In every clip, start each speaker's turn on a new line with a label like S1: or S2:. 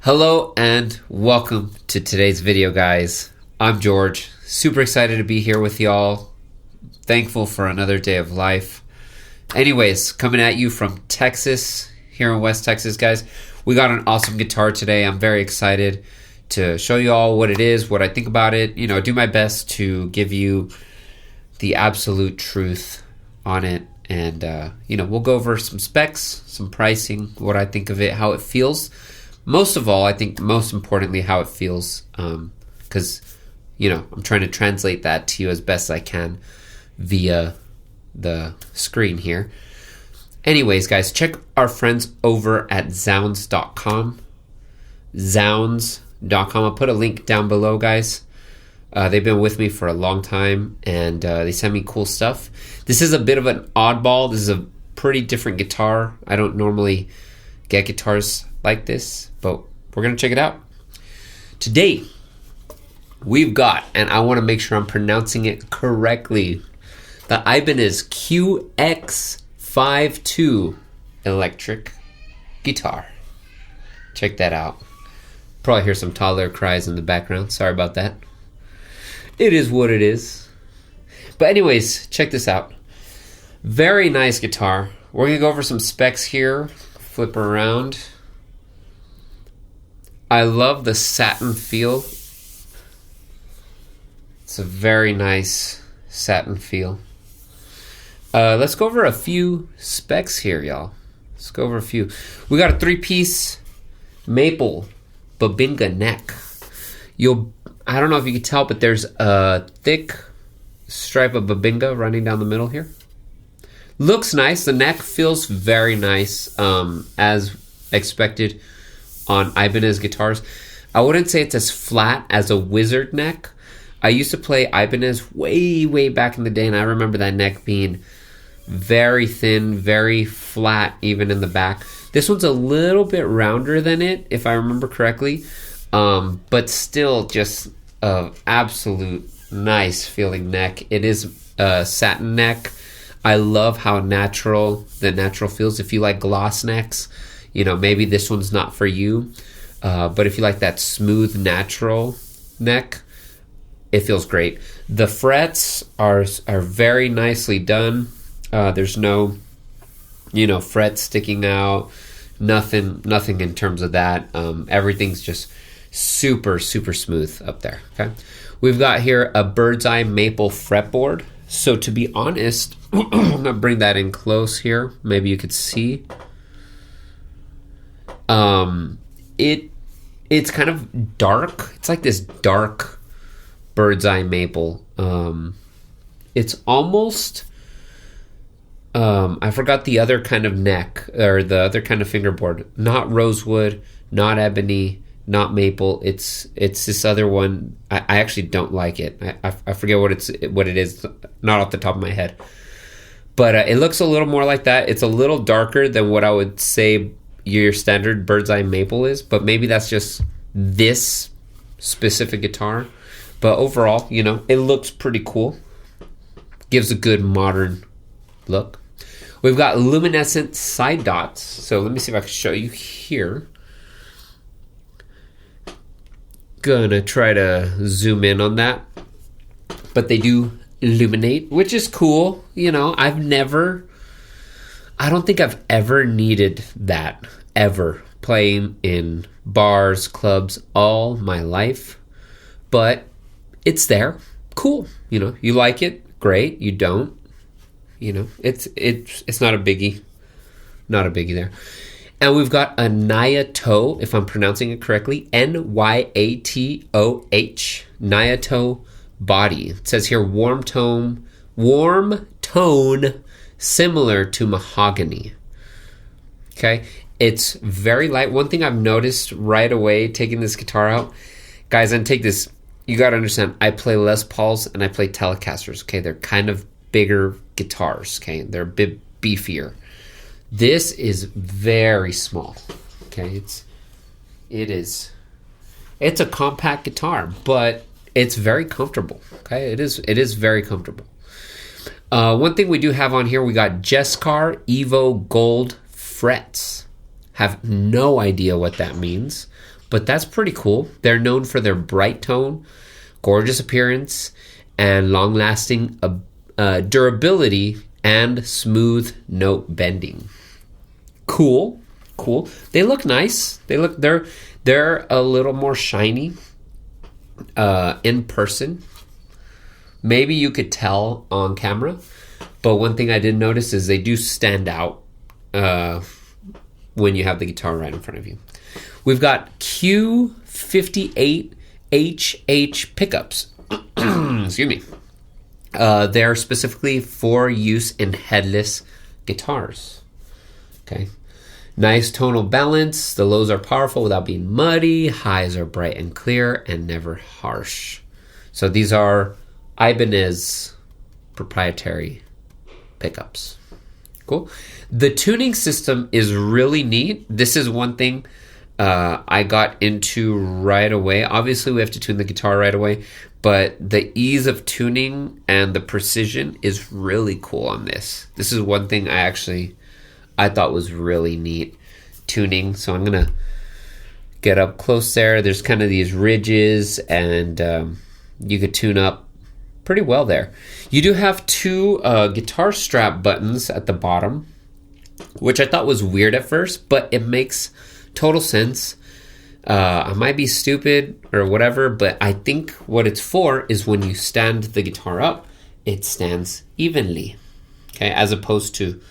S1: Hello and welcome to today's video, guys. I'm George. Super excited to be here with y'all. Thankful for another day of life. Anyways, coming at you from Texas, here in West Texas, guys. We got an awesome guitar today. I'm very excited to show you all what it is, what I think about it. You know, do my best to give you the absolute truth on it. And, we'll go over some specs, some pricing, what I think of it, how it feels. Most of all, I think most importantly, how it feels, because, I'm trying to translate that to you as best I can via the screen here. Anyways, guys, check our friends over at Zzounds.com. Zzounds.com. I'll put a link down below, guys. They've been with me for a long time, and they send me cool stuff. This is a bit of an oddball. This is a pretty different guitar. I don't normally get guitars like this, but we're going to check it out. Today, we've got, and I want to make sure I'm pronouncing it correctly, the Ibanez QX52 electric guitar. Check that out. Probably hear some toddler cries in the background. Sorry about that. It is what it is. But anyways, check this out. Very nice guitar. We're going to go over some specs here. Flip her around. I love the satin feel. It's a very nice satin feel. Let's go over a few specs here, y'all. Let's go over a few. We got a 3-piece maple Babinga neck. I don't know if you can tell, but there's a thick stripe of Babinga running down the middle here. Looks nice. The neck feels very nice, as expected on Ibanez guitars. I wouldn't say it's as flat as a Wizard neck. I used to play Ibanez way back in the day, and I remember that neck being very thin, very flat, even in the back. This one's a little bit rounder than it, if I remember correctly, but still just an absolute nice feeling neck. It is a satin neck. I love how natural the natural feels. If you like gloss necks, maybe this one's not for you. But if you like that smooth, natural neck, it feels great. The frets are very nicely done. There's no, frets sticking out. Nothing in terms of that. Everything's just super smooth up there. Okay. We've got here a bird's eye maple fretboard. So to be honest, I'm going to bring that in close here. Maybe you could see. It's kind of dark. It's like this dark bird's eye maple. It's almost, I forgot the other kind of neck, or the other kind of fingerboard. Not rosewood, not ebony, not maple. It's this other one. I actually don't like it. I forget what it is, not off the top of my head. But it looks a little more like that. It's a little darker than what I would say your standard bird's eye maple is, but maybe that's just this specific guitar. But overall, it looks pretty cool. Gives a good modern look. We've got luminescent side dots. So let me see if I can show you here. Gonna try to zoom in on that. But they do illuminate, which is cool. I don't think I've ever needed that, ever, playing in bars, clubs, all my life. But it's there. Cool. You like it, great. You don't. It's not a biggie. Not a biggie there. And we've got a Nyato, if I'm pronouncing it correctly, Nyatoh, Nyato body. It says here warm tone, similar to mahogany. Okay, it's very light. One thing I've noticed right away taking this guitar out, guys, and take this, you got to understand, I play Les Pauls and I play Telecasters. Okay, they're kind of bigger guitars. Okay, they're a bit beefier. This is very small. Okay, it's a compact guitar, but it's very comfortable. Okay, it is very comfortable. One thing we do have on here, we got Jescar Evo Gold frets. Have no idea what that means, but that's pretty cool. They're known for their bright tone, gorgeous appearance, and long-lasting durability and smooth note bending. Cool. They look nice. They're a little more shiny in person. Maybe you could tell on camera, but one thing I did notice is they do stand out when you have the guitar right in front of you. We've got Q58HH pickups. Excuse me. They're specifically for use in headless guitars. Okay. Nice tonal balance. The lows are powerful without being muddy. Highs are bright and clear and never harsh. So these are Ibanez proprietary pickups. Cool. The tuning system is really neat. This is one thing I got into right away. Obviously, we have to tune the guitar right away, but the ease of tuning and the precision is really cool on this. This is one thing I thought was really neat, tuning. So I'm going to get up close there. There's kind of these ridges, and you could tune up pretty well there. You do have two guitar strap buttons at the bottom, which I thought was weird at first, but it makes total sense. I might be stupid or whatever, but I think what it's for is when you stand the guitar up, it stands evenly, okay, as opposed to,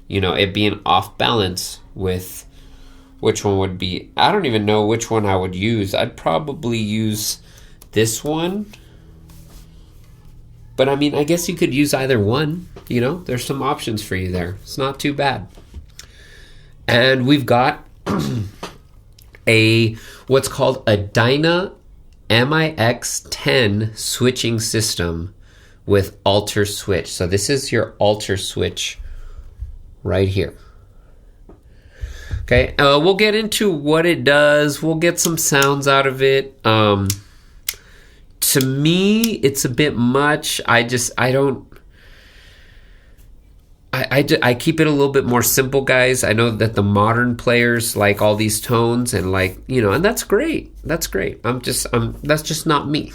S1: it being off balance with which one would be. I don't even know which one I would use. I'd probably use this one. But I mean, I guess you could use either one. There's some options for you there. It's not too bad. And we've got what's called a Dyna MIX10 switching system with alter switch. So this is your alter switch right here. Okay, we'll get into what it does. We'll get some sounds out of it. To me, it's a bit much. I keep it a little bit more simple, guys. I know that the modern players like all these tones and and that's great. That's great. That's just not me,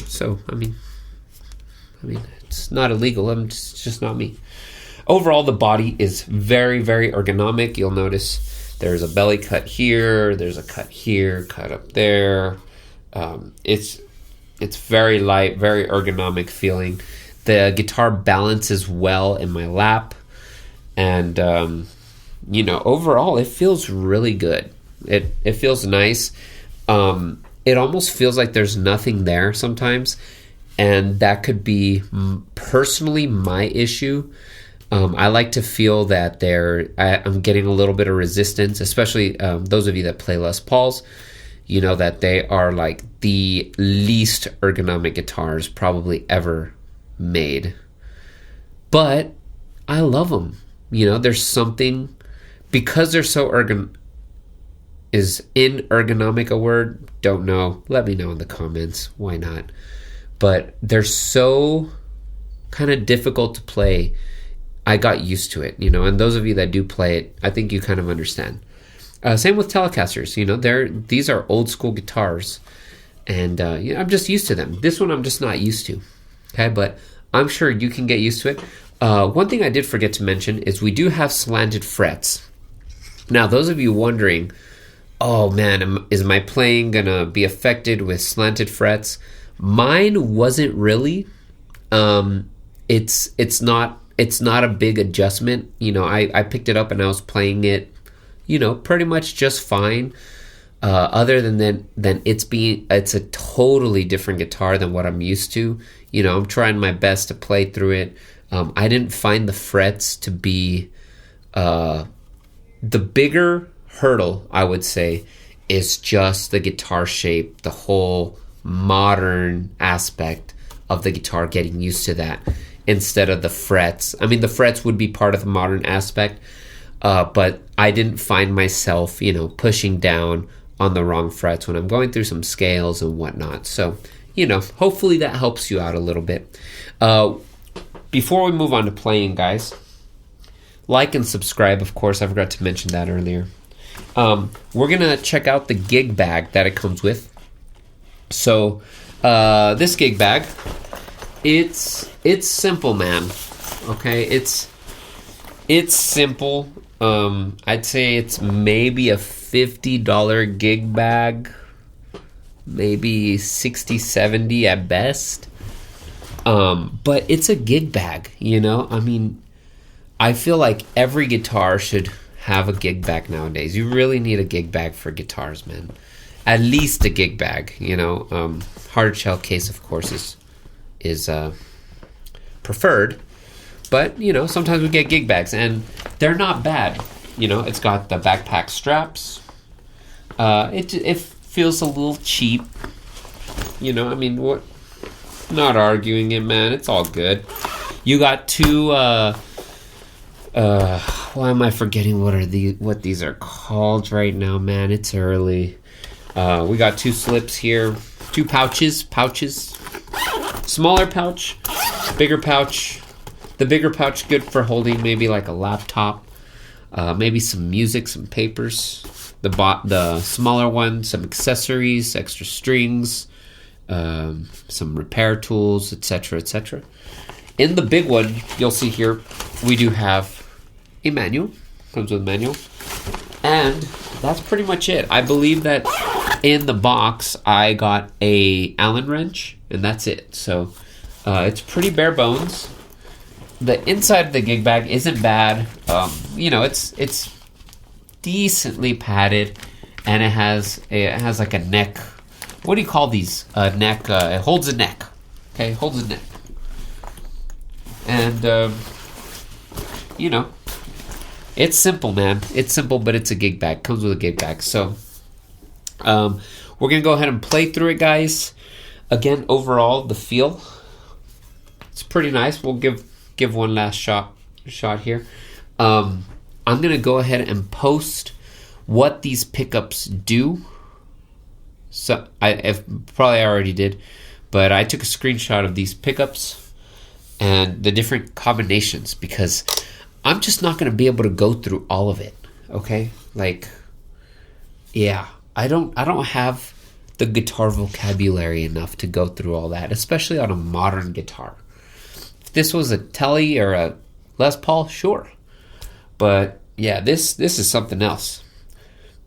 S1: So I mean, it's not illegal. It's just not me. Overall, the body is very, very ergonomic. You'll notice there's a belly cut here. There's a cut here, cut up there. It's very light, very ergonomic feeling. The guitar balances well in my lap. And, overall, it feels really good. It feels nice. It almost feels like there's nothing there sometimes. And that could be personally my issue. I like to feel that I'm getting a little bit of resistance, especially those of you that play Les Pauls. That they are like the least ergonomic guitars probably ever made. But I love them. There's something, because they're so is ergonomic a word? Don't know. Let me know in the comments. Why not? But they're so kind of difficult to play. I got used to it, and those of you that do play it, I think you kind of understand. Same with Telecasters, these are old school guitars, and I'm just used to them. This one I'm just not used to, okay? But I'm sure you can get used to it. One thing I did forget to mention is we do have slanted frets. Now, those of you wondering, oh man, is my playing gonna be affected with slanted frets? Mine wasn't really. It's not a big adjustment. I picked it up and I was playing it, pretty much just fine. Other than it's a totally different guitar than what I'm used to. I'm trying my best to play through it. I didn't find the frets to be the bigger hurdle, I would say, is just the guitar shape, the whole modern aspect of the guitar, getting used to that instead of the frets. I mean, the frets would be part of the modern aspect, but I didn't find myself, pushing down on the wrong frets when I'm going through some scales and whatnot. So, hopefully that helps you out a little bit. Before we move on to playing, guys, like and subscribe, of course. I forgot to mention that earlier. We're gonna check out the gig bag that it comes with. So this gig bag, it's simple, man. Okay, it's simple. I'd say it's maybe a $50 gig bag, maybe 60, 70 at best. But it's a gig bag, you know? I mean, I feel like every guitar should have a gig bag nowadays. You really need a gig bag for guitars, man. At least a gig bag, you know? Hard shell case, of course, is preferred. But, you know, sometimes we get gig bags, and they're not bad. You know, it's got the backpack straps. It feels a little cheap. You know, I mean, what? Not arguing it, man. It's all good. You got two, why am I forgetting what these are called right now, man? It's early. We got two slips here. Two pouches. Smaller pouch, bigger pouch. The bigger pouch, good for holding maybe like a laptop, maybe some music, some papers. The smaller one, some accessories, extra strings, some repair tools, etc., etc. In the big one, you'll see here, we do have a manual. Comes with a manual. And that's pretty much it. I believe that in the box, I got a Allen wrench, and that's it. So it's pretty bare bones. The inside of the gig bag isn't bad. You know, it's decently padded, and it has like a neck. What do you call these? A neck. It holds a neck. Okay, holds a neck. And you know, it's simple, man. It's simple, but it's a gig bag. Comes with a gig bag. So we're gonna go ahead and play through it, guys. Again, overall, the feel, it's pretty nice. We'll give one last shot here. I'm gonna go ahead and post what these pickups do. So I probably already did, but I took a screenshot of these pickups and the different combinations, because I'm just not gonna be able to go through all of it. Okay, like, yeah, I don't have the guitar vocabulary enough to go through all that, especially on a modern guitar. If this was a Tele or a Les Paul, sure. But yeah, this is something else.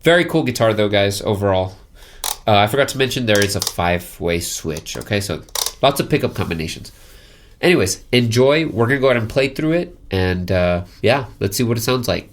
S1: Very cool guitar though, guys, overall. I forgot to mention there is a 5-way switch. Okay, so lots of pickup combinations. Anyways, enjoy. We're going to go ahead and play through it. And yeah, let's see what it sounds like.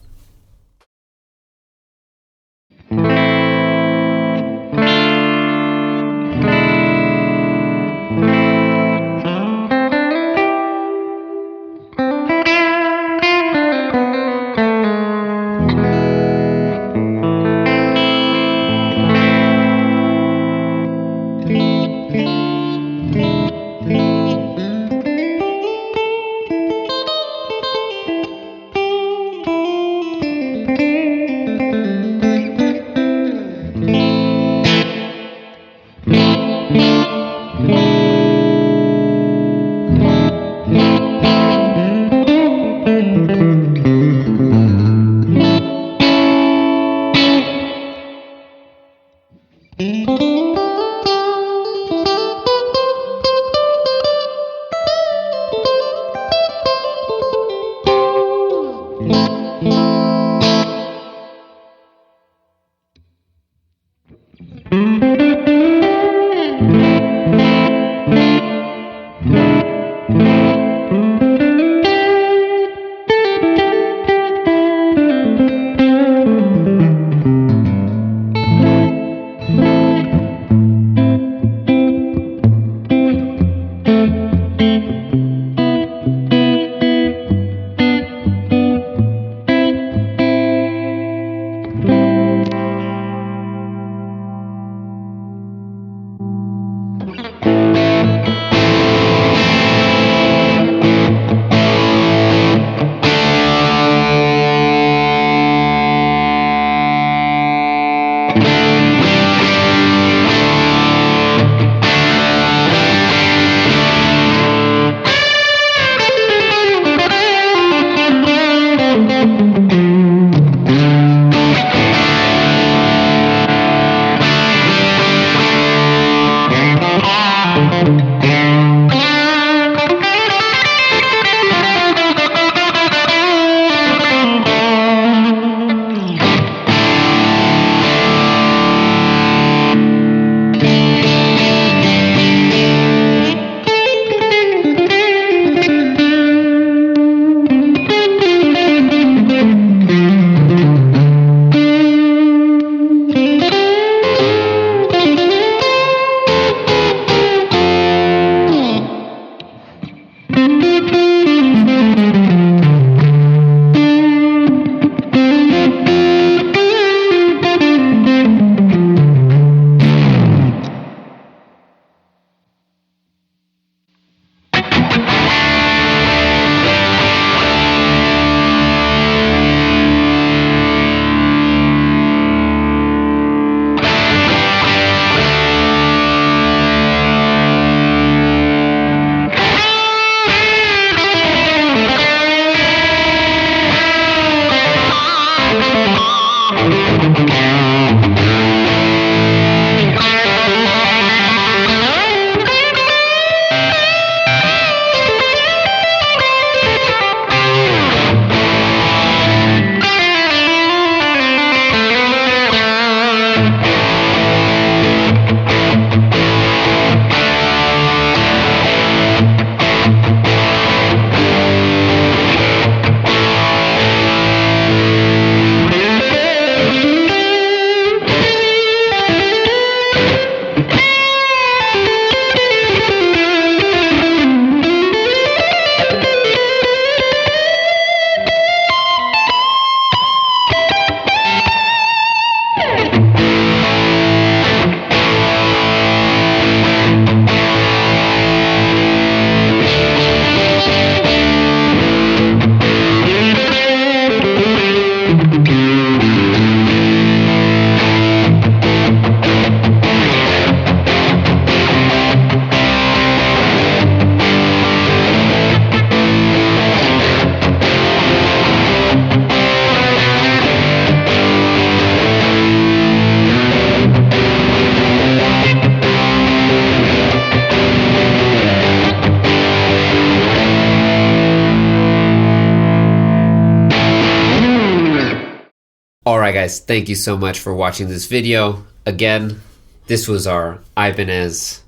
S1: right, guys, thank you so much for watching this video. Again, this was our Ibanez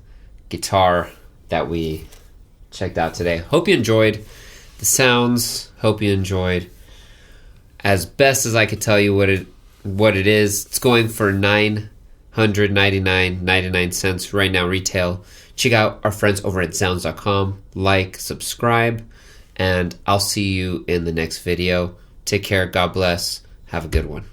S1: guitar that we checked out today. Hope you enjoyed the sounds. Hope you enjoyed, as best as I could tell you, what it is. It's going for $999.99 right now retail. Check out our friends over at Zzounds.com. Like, subscribe, and I'll see you in the next video. Take care. God bless. Have a good one.